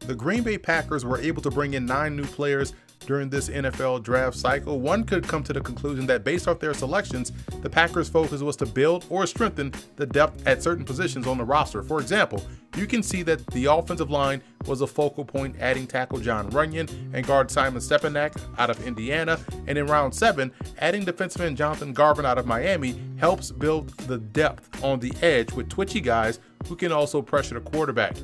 The Green Bay Packers were able to bring in 9 new players during this NFL draft cycle. One could come to the conclusion that based off their selections, the Packers' focus was to build or strengthen the depth at certain positions on the roster. For example, you can see that the offensive line was a focal point, adding tackle Jon Runyan and guard Simon Stepanek out of Indiana. And in round 7, adding defensive end Jonathan Garvin out of Miami helps build the depth on the edge with twitchy guys who can also pressure the quarterback.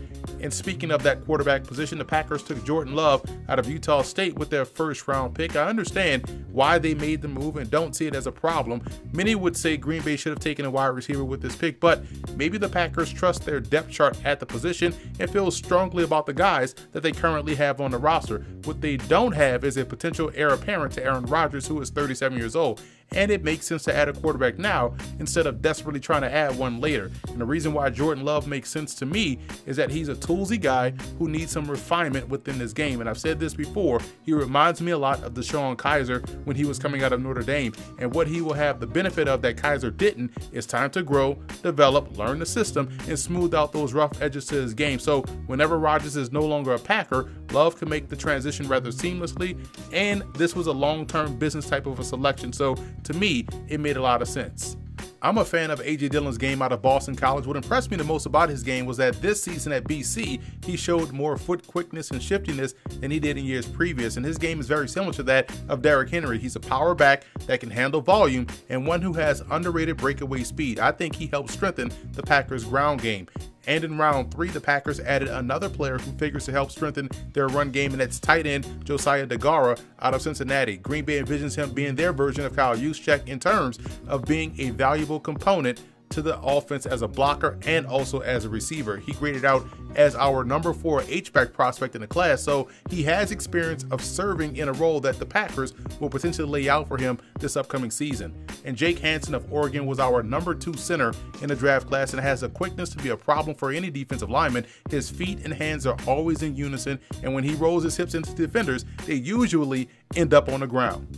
And speaking of that quarterback position, the Packers took Jordan Love out of Utah State with their first-round pick. I understand why they made the move and don't see it as a problem. Many would say Green Bay should have taken a wide receiver with this pick, but maybe the Packers trust their depth chart at the position and feel strongly about the guys that they currently have on the roster. What they don't have is a potential heir apparent to Aaron Rodgers, who is 37 years old. And it makes sense to add a quarterback now instead of desperately trying to add one later. And the reason why Jordan Love makes sense to me is that he's a toolsy guy who needs some refinement within this game. And I've said this before, he reminds me a lot of DeShone Kizer when he was coming out of Notre Dame. And what he will have the benefit of that Kizer didn't is time to grow, develop, learn the system, and smooth out those rough edges to his game. So whenever Rodgers is no longer a Packer, Love can make the transition rather seamlessly. And this was a long-term business type of a selection. So to me, it made a lot of sense. I'm a fan of A.J. Dillon's game out of Boston College. What impressed me the most about his game was that this season at BC, he showed more foot quickness and shiftiness than he did in years previous, and his game is very similar to that of Derrick Henry. He's a power back that can handle volume and one who has underrated breakaway speed. I think he helped strengthen the Packers' ground game. And in round 3, the Packers added another player who figures to help strengthen their run game, and that's tight end Josiah DeGuara out of Cincinnati. Green Bay envisions him being their version of Kyle Juszczyk in terms of being a valuable component to the offense as a blocker and also as a receiver. He graded out as our number 4 H-back prospect in the class, so he has experience of serving in a role that the Packers will potentially lay out for him this upcoming season. And Jake Hansen of Oregon was our number 2 center in the draft class and has a quickness to be a problem for any defensive lineman. His feet and hands are always in unison, and when he rolls his hips into defenders, they usually end up on the ground.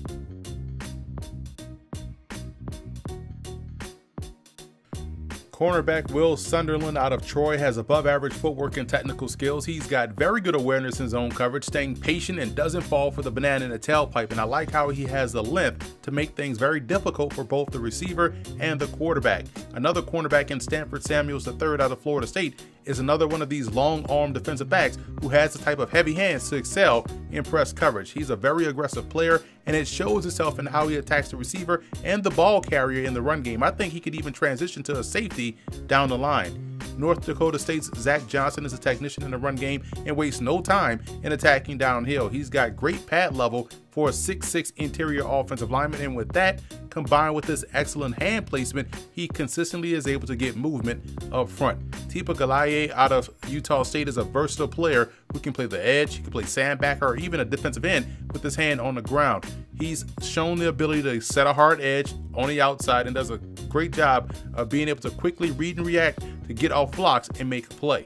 Cornerback Will Sunderland out of Troy has above average footwork and technical skills. He's got very good awareness in zone coverage, staying patient and doesn't fall for the banana in the tailpipe. And I like how he has the length to make things very difficult for both the receiver and the quarterback. Another cornerback in Stanford Samuels III out of Florida State is another one of these long-armed defensive backs who has the type of heavy hands to excel in press coverage. He's a very aggressive player, and it shows itself in how he attacks the receiver and the ball carrier in the run game. I think he could even transition to a safety down the line. North Dakota State's Zach Johnson is a technician in the run game and wastes no time in attacking downhill. He's got great pad level for a 6'6" interior offensive lineman, and with that, combined with his excellent hand placement, he consistently is able to get movement up front. Tipa Galeai out of Utah State is a versatile player who can play the edge, he can play sandbacker, or even a defensive end with his hand on the ground. He's shown the ability to set a hard edge on the outside and does a great job of being able to quickly read and react to get off blocks and make a play.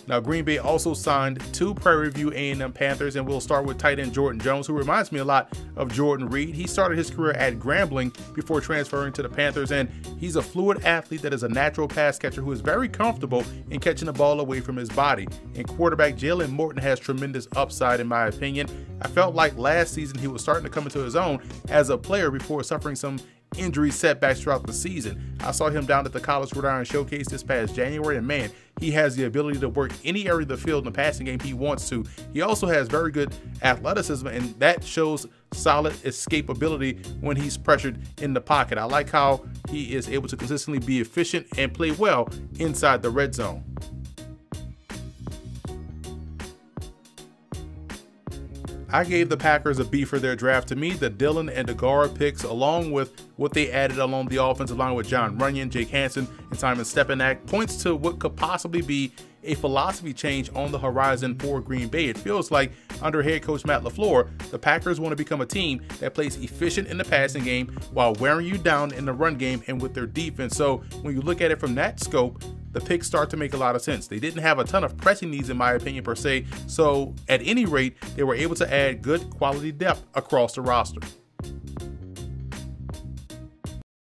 Now, Green Bay also signed 2 Prairie View A&M Panthers, and we'll start with tight end Jordan Jones, who reminds me a lot of Jordan Reed. He started his career at Grambling before transferring to the Panthers, and he's a fluid athlete that is a natural pass catcher who is very comfortable in catching the ball away from his body. And quarterback Jalen Morton has tremendous upside, in my opinion. I felt like last season he was starting to come into his own as a player before suffering some injury setbacks throughout the season. I saw him down at the College Gridiron Showcase this past January, and man, he has the ability to work any area of the field in the passing game he wants to. He also has very good athleticism, and that shows solid escapability when he's pressured in the pocket. I like how he is able to consistently be efficient and play well inside the red zone. I gave the Packers a B for their draft. To me, the Dillon and DeGuara picks, along with what they added along the offensive line with Jon Runyan, Jake Hansen, and Simon Stepanek, points to what could possibly be a philosophy change on the horizon for Green Bay. It feels like under head coach Matt LaFleur, the Packers want to become a team that plays efficient in the passing game while wearing you down in the run game and with their defense. So when you look at it from that scope, the picks start to make a lot of sense. They didn't have a ton of pressing needs, in my opinion, per se. So at any rate, they were able to add good quality depth across the roster.